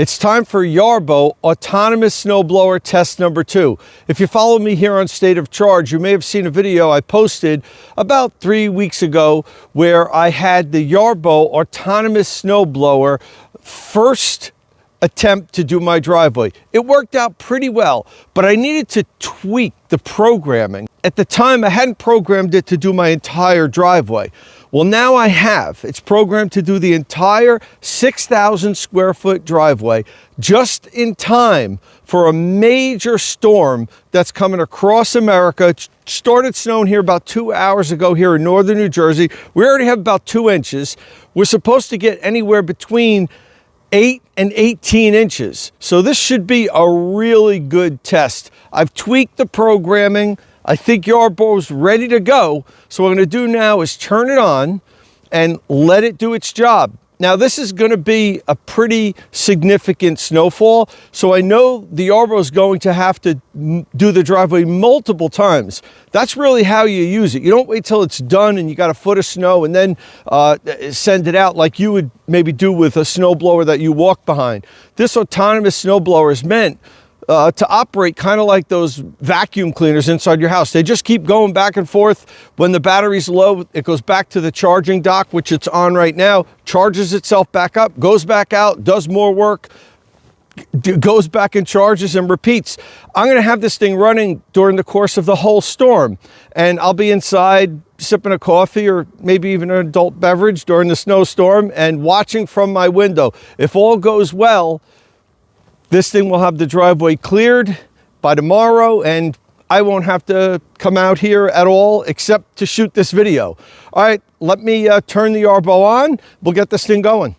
It's time for Yarbo Autonomous Snowblower test number 2. If you follow me here on State of Charge, you may have seen a video I posted about 3 weeks ago where I had the Yarbo Autonomous Snowblower first attempt to do my driveway. It worked out pretty well, but I needed to tweak the programming. At the time, I hadn't programmed it to do my entire driveway. Well, now I have. It's programmed to do the entire 6,000 square foot driveway just in time for a major storm that's coming across America. It started snowing here about 2 hours ago here in northern New Jersey. We already have about 2 inches. We're supposed to get anywhere between 8 and 18 inches. So this should be a really good test. I've tweaked the programming. I think Yarbo's ready to go. So what I'm going to do now is turn it on and let it do its job. Now this is going to be a pretty significant snowfall. So I know the Yarbo is going to have to do the driveway multiple times. That's really how you use it. You don't wait till it's done and you got a foot of snow and then send it out like you would maybe do with a snowblower that you walk behind. This autonomous snowblower is meant to operate kind of like those vacuum cleaners inside your house. They just keep going back and forth. When the battery's low, it goes back to the charging dock, which it's on right now, charges itself back up, goes back out, does more work, goes back and charges and repeats. I'm going to have this thing running during the course of the whole storm, and I'll be inside sipping a coffee or maybe even an adult beverage during the snowstorm and watching from my window. If all goes well, this thing will have the driveway cleared by tomorrow, and I won't have to come out here at all except to shoot this video. All right, let me turn the Yarbo on. We'll get this thing going.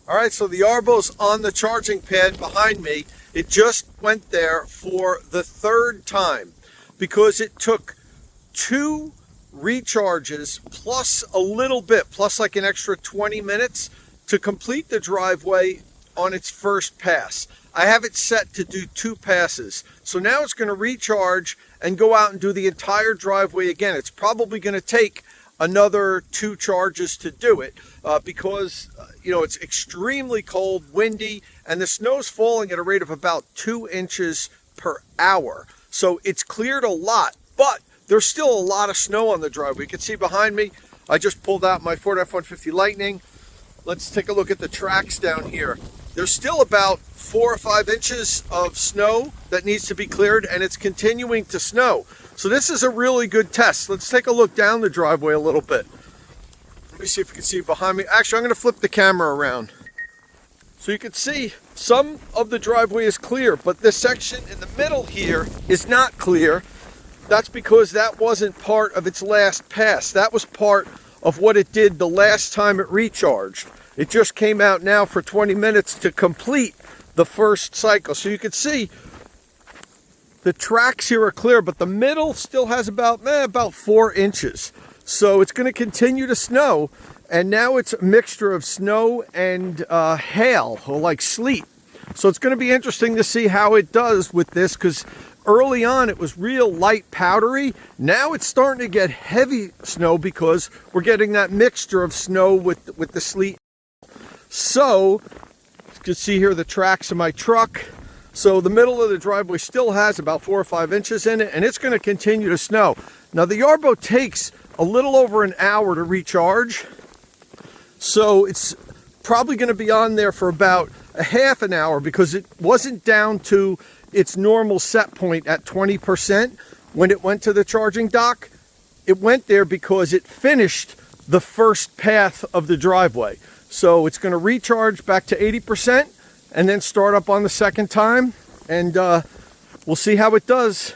All right, so the Yarbo's on the charging pad behind me. It just went there for the third time because it took 2 recharges plus a little bit, plus like an extra 20 minutes to complete the driveway on its first pass. I have it set to do 2 passes. So now it's going to recharge and go out and do the entire driveway again. It's probably going to take another 2 charges to do it because it's extremely cold, windy, and the snow's falling at a rate of about 2 inches per hour. So it's cleared a lot, but there's still a lot of snow on the driveway. You can see behind me, I just pulled out my Ford F-150 Lightning. Let's take a look at the tracks down here. There's still about 4 or 5 inches of snow that needs to be cleared, and it's continuing to snow. So this is a really good test. Let's take a look down the driveway a little bit. Let me see if you can see behind me. Actually, I'm going to flip the camera around. So you can see some of the driveway is clear, but this section in the middle here is not clear. That's because that wasn't part of its last pass. That was part of what it did the last time it recharged. It just came out now for 20 minutes to complete the first cycle. So you can see the tracks here are clear, but the middle still has about 4 inches. So it's going to continue to snow, and now it's a mixture of snow and hail, or like sleet. So it's going to be interesting to see how it does with this, because early on it was real light powdery. Now it's starting to get heavy snow because we're getting that mixture of snow with the sleet. So you can see here the tracks of my truck. So the middle of the driveway still has about 4 or 5 inches in it, and it's going to continue to snow. Now the Yarbo takes a little over an hour to recharge, so it's probably going to be on there for about a half an hour because it wasn't down to its normal set point at 20% when it went to the charging dock. It went there because it finished the first path of the driveway. So it's going to recharge back to 80% and then start up on the second time, and we'll see how it does.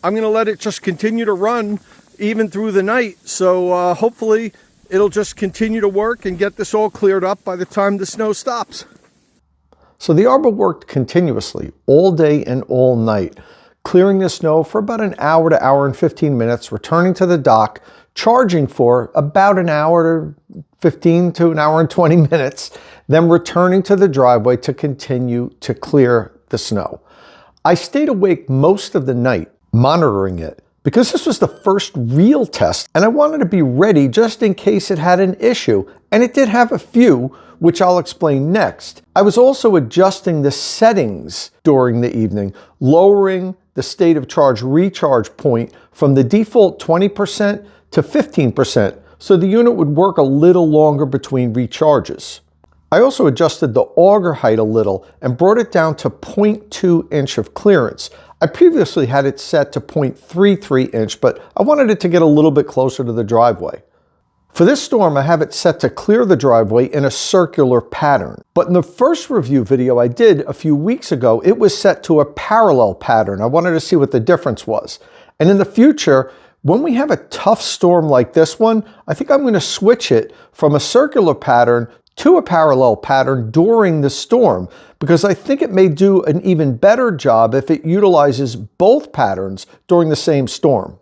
I'm going to let it just continue to run even through the night, so hopefully it'll just continue to work and get this all cleared up by the time the snow stops. So the Yarbo worked continuously all day and all night, clearing the snow for about an hour to hour and 15 minutes, returning to the dock, charging for about an hour to 15 to an hour and 20 minutes, then returning to the driveway to continue to clear the snow. I stayed awake most of the night monitoring it because this was the first real test, and I wanted to be ready just in case it had an issue, and it did have a few, which I'll explain next. I was also adjusting the settings during the evening, lowering the state of charge recharge point from the default 20% to 15%, so the unit would work a little longer between recharges. I also adjusted the auger height a little and brought it down to 0.2 inch of clearance. I previously had it set to 0.33 inch, but I wanted it to get a little bit closer to the driveway. For this storm, I have it set to clear the driveway in a circular pattern. But in the first review video I did a few weeks ago, it was set to a parallel pattern. I wanted to see what the difference was. And in the future, when we have a tough storm like this one, I think I'm going to switch it from a circular pattern to a parallel pattern during the storm, because I think it may do an even better job if it utilizes both patterns during the same storm.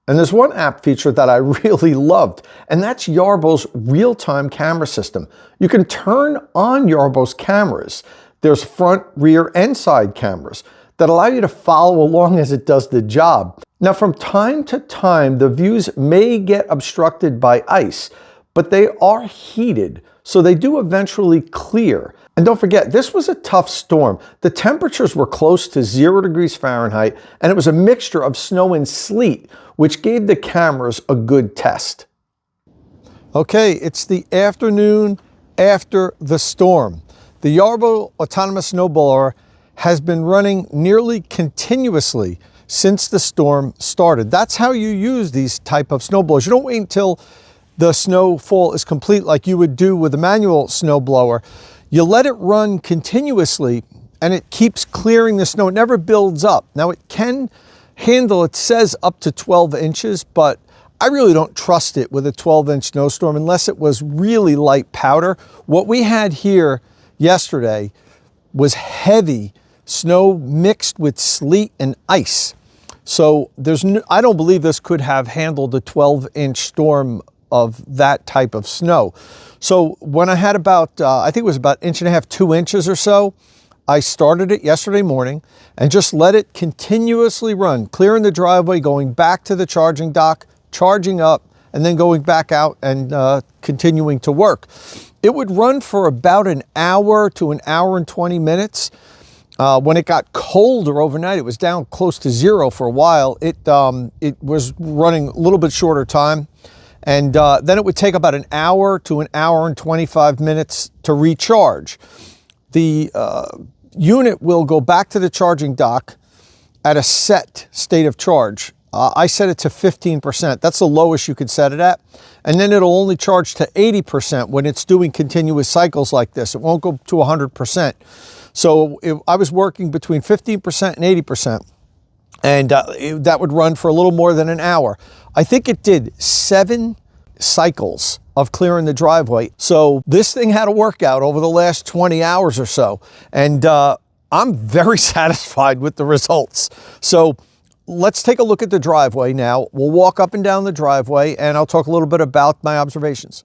And there's one app feature that I really loved, and that's Yarbo's real-time camera system. You can turn on Yarbo's cameras. There's front, rear, and side cameras that allow you to follow along as it does the job. Now, from time to time, the views may get obstructed by ice, but they are heated, so they do eventually clear. And don't forget, this was a tough storm. The temperatures were close to 0 degrees Fahrenheit, and it was a mixture of snow and sleet, which gave the cameras a good test. Okay, it's the afternoon after the storm. The Yarbo Autonomous snowblower has been running nearly continuously since the storm started. That's how you use these type of snowblowers. You don't wait until the snowfall is complete like you would do with a manual snowblower. You let it run continuously and it keeps clearing the snow. It never builds up. Now it can handle, it says up to 12 inches, but I really don't trust it with a 12-inch snowstorm unless it was really light powder. What we had here yesterday was heavy snow mixed with sleet and ice. So I don't believe this could have handled a 12-inch storm of that type of snow. So when I had about, I think it was about 1.5 inches, 2 inches or so, I started it yesterday morning and just let it continuously run, clearing the driveway, going back to the charging dock, charging up, and then going back out and continuing to work. It would run for about an hour to an hour and 20 minutes. When it got colder overnight, it was down close to 0 for a while. It was running a little bit shorter time. And then it would take about an hour to an hour and 25 minutes to recharge. The unit will go back to the charging dock at a set state of charge. I set it to 15%. That's the lowest you could set it at. And then it'll only charge to 80% when it's doing continuous cycles like this. It won't go to 100%. So I was working between 15% and 80%. And that would run for a little more than an hour. I think it did 7 cycles of clearing the driveway. So this thing had a workout over the last 20 hours or so. And I'm very satisfied with the results. So let's take a look at the driveway now. We'll walk up and down the driveway and I'll talk a little bit about my observations.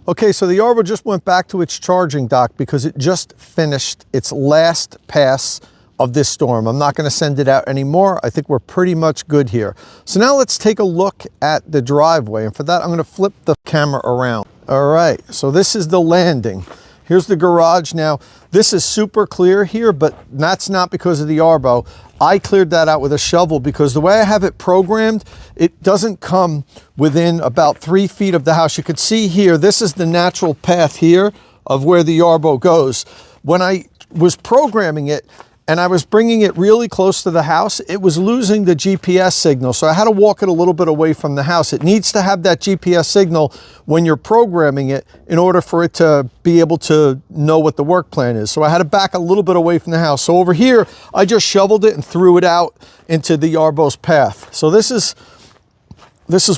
Okay, so the Yarbo just went back to its charging dock because it just finished its last pass of this storm. I'm not going to send it out anymore. I think we're pretty much good here. So now let's take a look at the driveway. And for that, I'm going to flip the camera around. All right, so this is the landing. Here's the garage. Now, this is super clear here, but that's not because of the Yarbo. I cleared that out with a shovel because the way I have it programmed, it doesn't come within about 3 feet of the house. You could see here, this is the natural path here of where the Yarbo goes. When I was programming it, and I was bringing it really close to the house, it was losing the GPS signal. So I had to walk it a little bit away from the house. It needs to have that GPS signal when you're programming it in order for it to be able to know what the work plan is. So I had to back a little bit away from the house. So over here, I just shoveled it and threw it out into the Yarbo's path. So this is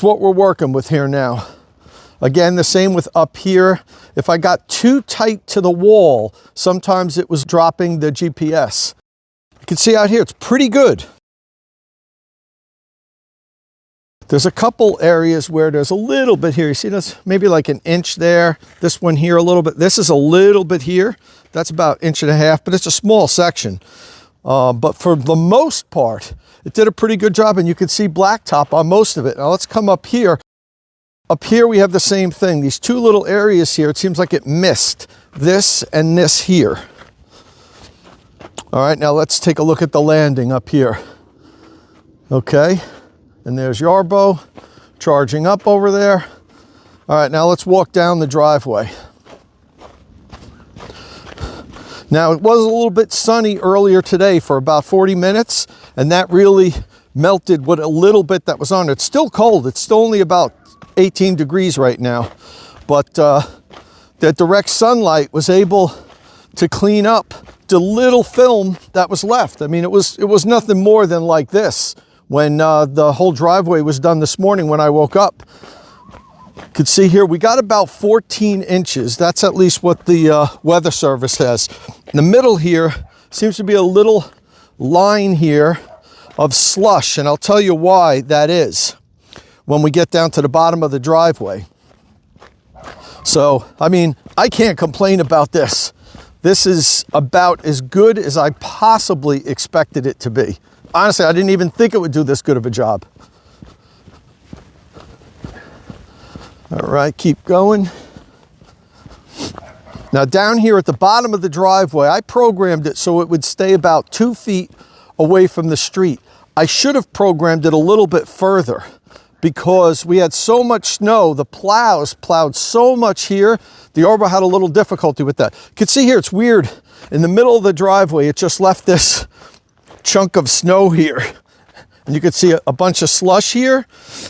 what we're working with here now. Again, the same with up here. If I got too tight to the wall, sometimes it was dropping the GPS. You can see out here, it's pretty good. There's a couple areas where there's a little bit here. You see that's maybe like 1 inch there. This one here a little bit. This is a little bit here. That's about 1.5 inches, but it's a small section. But for the most part, it did a pretty good job, and you can see blacktop on most of it. Now let's come up here. Up here we have the same thing. These 2 little areas here, it seems like it missed this and this here. All right, now let's take a look at the landing up here. Okay, and there's Yarbo charging up over there. All right, now let's walk down the driveway. Now, it was a little bit sunny earlier today for about 40 minutes, and that really melted what a little bit that was on it. It's still cold. It's still only about 18 degrees right now, but that direct sunlight was able to clean up the little film that was left. I mean, it was nothing more than like this when the whole driveway was done this morning when I woke up. You could see here, we got about 14 inches. That's at least what the weather service says. In the middle here seems to be a little line here of slush, and I'll tell you why that is when we get down to the bottom of the driveway. So, I mean, I can't complain about this. This is about as good as I possibly expected it to be. Honestly, I didn't even think it would do this good of a job. All right, keep going. Now down here at the bottom of the driveway, I programmed it so it would stay about 2 feet away from the street. I should have programmed it a little bit further because we had so much snow. The plows plowed so much here. The Yarbo had a little difficulty with that. You can see here, it's weird. In the middle of the driveway, it just left this chunk of snow here. And you can see a bunch of slush here.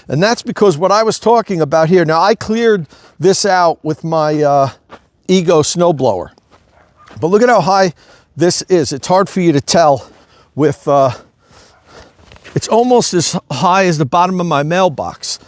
And that's because what I was talking about here. Now, I cleared this out with my Ego snowblower. But look at how high this is. It's hard for you to tell with, it's almost as high as the bottom of my mailbox.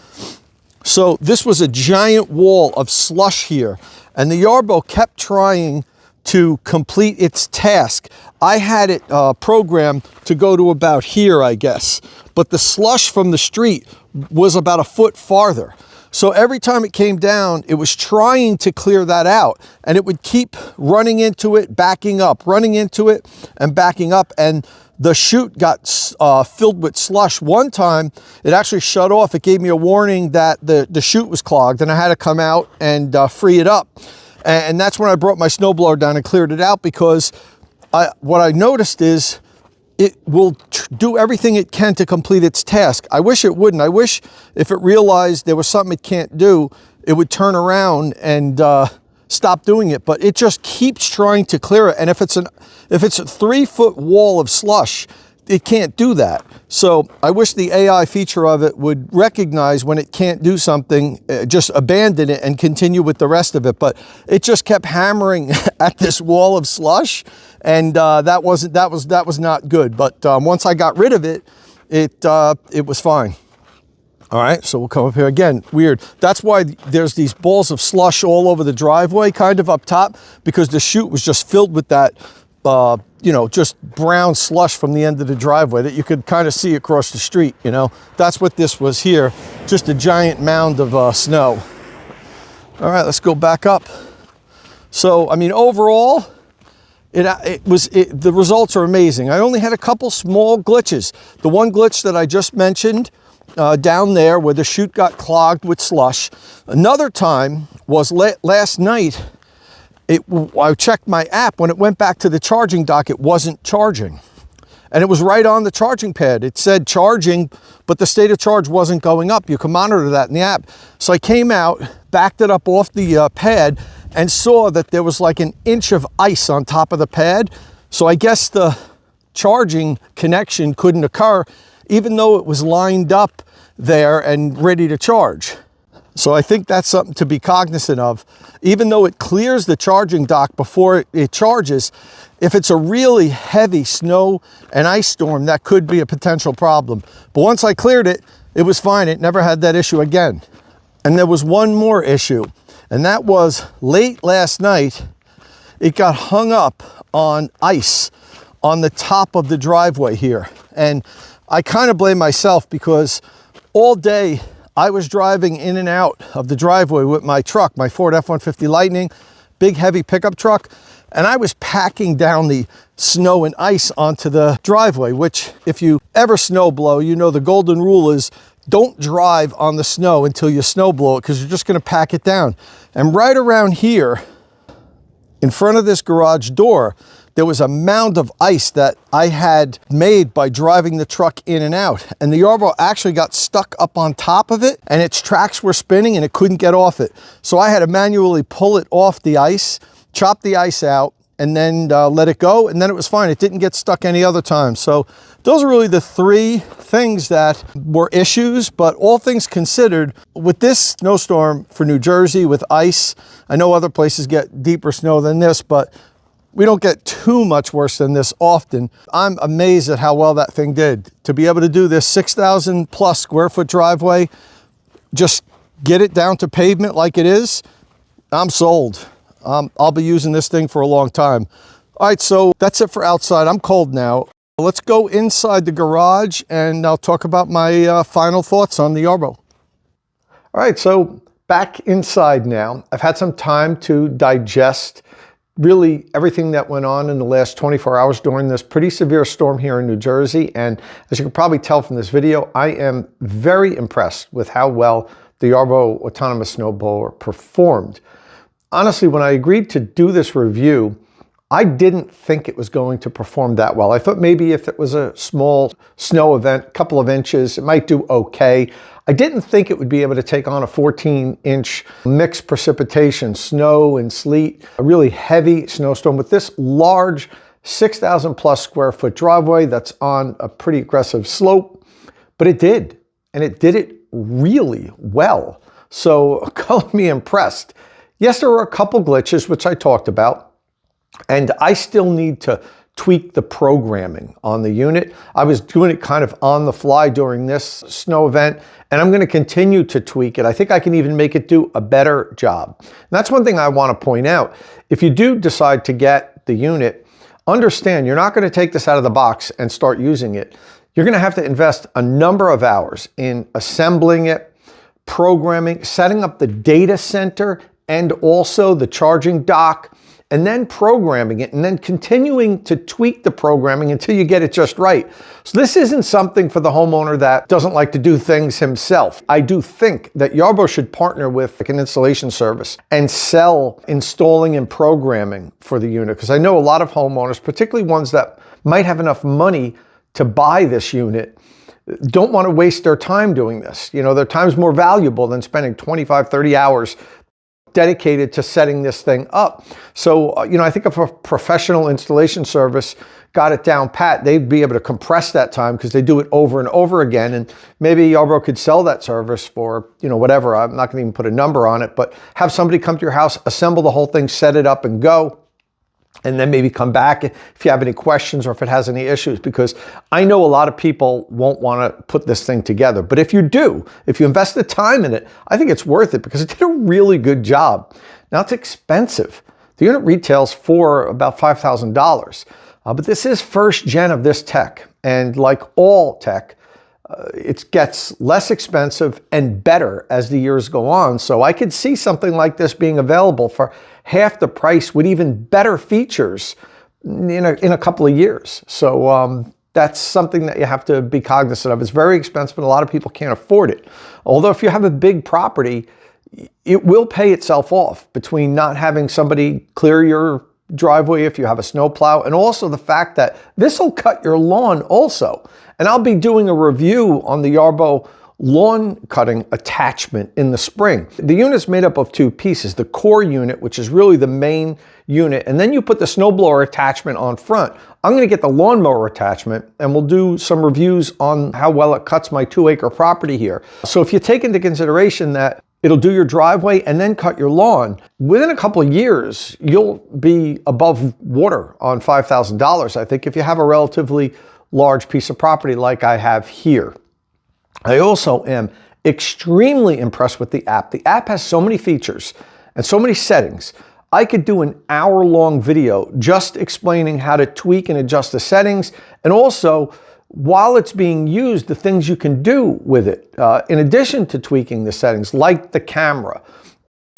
So this was a giant wall of slush here. And the Yarbo kept trying to complete its task. I had it programmed to go to about here, I guess, but the slush from the street was about a foot farther. So every time it came down, it was trying to clear that out, and it would keep running into it, backing up, running into it and backing up. And the chute got filled with slush. One time it actually shut off. It gave me a warning that the chute was clogged, and I had to come out and free it up. And that's when I brought my snowblower down and cleared it out, because what I noticed is it will do everything it can to complete its task. I wish it wouldn't. I wish if it realized there was something it can't do, it would turn around and stop doing it. But it just keeps trying to clear it. And if it's a 3-foot wall of slush, it can't do that. So I wish the AI feature of it would recognize when it can't do something, just abandon it and continue with the rest of it. But it just kept hammering at this wall of slush, and that was not good. But once I got rid of it, it was fine. All right, so we'll come up here again. Weird. That's why there's these balls of slush all over the driveway, kind of up top, because the chute was just filled with that just brown slush from the end of the driveway that you could kind of see across the street. That's what this was here, just a giant mound of snow. All right, let's go back up. So, I mean, overall, the results are amazing. I only had a couple small glitches. The one glitch that I just mentioned down there where the chute got clogged with slush. Another time was last night. I checked my app. When it went back to the charging dock, it wasn't charging. And it was right on the charging pad. It said charging, but the state of charge wasn't going up. You can monitor that in the app. So I came out, backed it up off the pad, and saw that there was like an inch of ice on top of the pad. So I guess the charging connection couldn't occur, even though it was lined up there and ready to charge. So I think that's something to be cognizant of. Even though it clears the charging dock before it charges, if it's a really heavy snow and ice storm, that could be a potential problem. But once I cleared it, it was fine. It never had that issue again. And there was one more issue, and that was late last night, it got hung up on ice on the top of the driveway here. And I kind of blame myself, because all day I was driving in and out of the driveway with my truck, my Ford F-150 Lightning, big heavy pickup truck, and I was packing down the snow and ice onto the driveway, which if you ever snow blow, the golden rule is don't drive on the snow until you snow blow it, because you're just going to pack it down. And right around here, in front of this garage door, there was a mound of ice that I had made by driving the truck in and out. And the Yarbo actually got stuck up on top of it, and its tracks were spinning and it couldn't get off it. So I had to manually pull it off the ice, chop the ice out, and then let it go. And then it was fine. It didn't get stuck any other time. So those are really the three things that were issues. But all things considered, with this snowstorm for New Jersey with ice, I know other places get deeper snow than this, but we don't get too much worse than this often. I'm amazed at how well that thing did. To be able to do this 6,000 plus square foot driveway, just get it down to pavement like it is, I'm sold. I'll be using this thing for a long time. All right, so that's it for outside. I'm cold now. Let's go inside the garage and I'll talk about my final thoughts on the Yarbo. All right, so back inside now. I've had some time to digest really everything that went on in the last 24 hours during this pretty severe storm here in New Jersey. And as you can probably tell from this video, I am very impressed with how well the Yarbo Autonomous snowblower performed. Honestly, when I agreed to do this review, I didn't think it was going to perform that well. I thought maybe if it was a small snow event, a couple of inches, it might do okay. I didn't think it would be able to take on a 14-inch mixed precipitation, snow and sleet, a really heavy snowstorm with this large 6,000 plus square foot driveway that's on a pretty aggressive slope. But it did, and it did it really well. So call me impressed. Yes, there were a couple glitches, which I talked about, and I still need to tweak the programming on the unit. I was doing it kind of on the fly during this snow event, and I'm going to continue to tweak it. I think I can even make it do a better job. And that's one thing I want to point out. If you do decide to get the unit, understand you're not going to take this out of the box and start using it. You're going to have to invest a number of hours in assembling it, programming, setting up the data center, and also the charging dock, and then programming it, and then continuing to tweak the programming until you get it just right. So this isn't something for the homeowner that doesn't like to do things himself. I do think that Yarbo should partner with an installation service and sell installing and programming for the unit, because I know a lot of homeowners, particularly ones that might have enough money to buy this unit, don't want to waste their time doing this. You know, their time's more valuable than spending 25, 30 hours dedicated to setting this thing up. So, you know, I think if a professional installation service got it down pat, they'd be able to compress that time because they do it over and over again. And maybe Yarbo could sell that service for, you know, whatever. I'm not going to even put a number on it, but have somebody come to your house, assemble the whole thing, set it up and go. And then maybe come back if you have any questions or if it has any issues, because I know a lot of people won't want to put this thing together. But if you do, if you invest the time in it, I think it's worth it because it did a really good job. Now it's expensive. The unit retails for about $5,000, but this is first gen of this tech. And like all tech, it gets less expensive and better as the years go on. So I could see something like this being available for half the price with even better features in a couple of years. So that's something that you have to be cognizant of. It's very expensive and a lot of people can't afford it. Although if you have a big property, it will pay itself off between not having somebody clear your driveway if you have a snowplow, and also the fact that this will cut your lawn also. And I'll be doing a review on the Yarbo lawn cutting attachment in the spring. The unit's made up of two pieces, the core unit, which is really the main unit, and then you put the snowblower attachment on front. I'm going to get the lawnmower attachment, and we'll do some reviews on how well it cuts my 2-acre property here. So if you take into consideration that it'll do your driveway and then cut your lawn, within a couple of years, you'll be above water on $5,000, I think, if you have a relatively large piece of property like I have here. I also am extremely impressed with the app. The app has so many features and so many settings. I could do an hour-long video just explaining how to tweak and adjust the settings, and also, while it's being used, the things you can do with it, in addition to tweaking the settings, like the camera,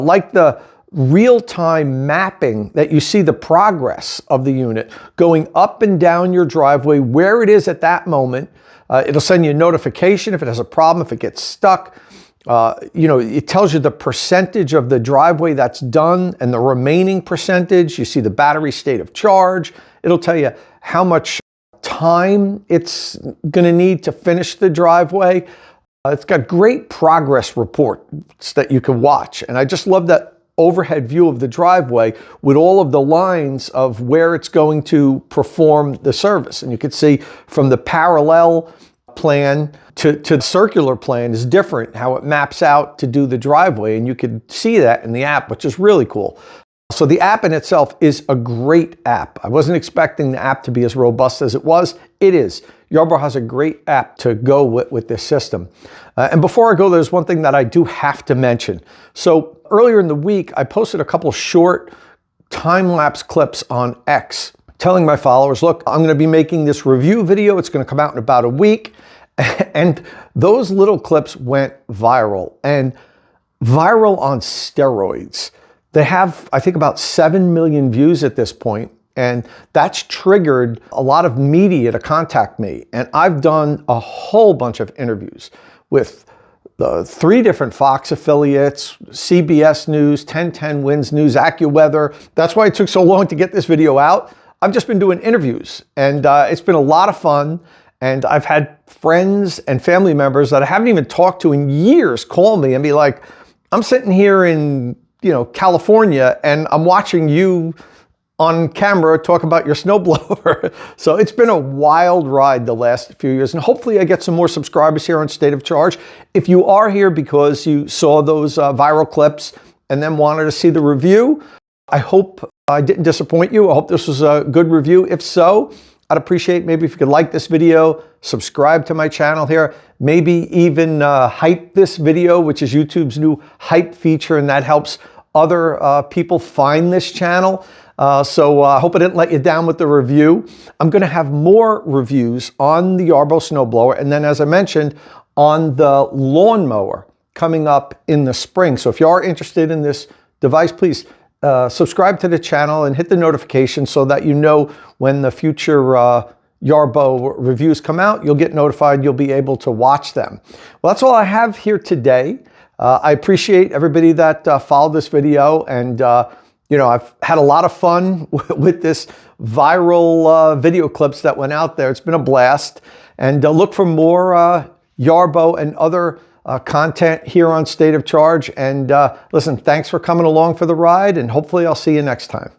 like the real-time mapping that you see the progress of the unit going up and down your driveway, where it is at that moment. It'll send you a notification if it has a problem, if it gets stuck. You know, it tells you the percentage of the driveway that's done and the remaining percentage. You see the battery state of charge. It'll tell you how much time it's going to need to finish the driveway. It's got great progress reports that you can watch. And I just love that overhead view of the driveway with all of the lines of where it's going to perform the service. And you can see from the parallel plan to the circular plan is different, how it maps out to do the driveway. And you can see that in the app, which is really cool. So the app in itself is a great app. I wasn't expecting the app to be as robust as it was. It is. Yarbo has a great app to go with this system. And before I go, there's one thing that I do have to mention. So earlier in the week, I posted a couple short time-lapse clips on X telling my followers, look, I'm going to be making this review video. It's going to come out in about a week. And those little clips went viral, and viral on steroids. They have, I think, about 7 million views at this point, and that's triggered a lot of media to contact me. And I've done a whole bunch of interviews with the 3 different Fox affiliates, CBS News, 1010 Wins News, AccuWeather. That's why it took so long to get this video out. I've just been doing interviews, and it's been a lot of fun. And I've had friends and family members that I haven't even talked to in years call me and be like, I'm sitting here in, you know, California, and I'm watching you on camera talk about your snowblower. So it's been a wild ride the last few years, and hopefully I get some more subscribers here on State of Charge. If you are here because you saw those viral clips and then wanted to see the review, I hope I didn't disappoint you. I hope this was a good review. If so, I'd appreciate maybe if you could like this video, subscribe to my channel here, maybe even hype this video, which is YouTube's new hype feature, and that helps other people find this channel. So I hope I didn't let you down with the review. I'm going to have more reviews on the Yarbo snowblower, and then, as I mentioned, on the lawnmower coming up in the spring. So if you are interested in this device, please subscribe to the channel and hit the notification so that you know when the future Yarbo reviews come out. You'll get notified. You'll be able to watch them. Well, that's all I have here today. I appreciate everybody that followed this video, and you know, I've had a lot of fun with this viral video clips that went out there. It's been a blast, and look for more Yarbo and other content here on State of Charge. And listen, thanks for coming along for the ride, and hopefully I'll see you next time.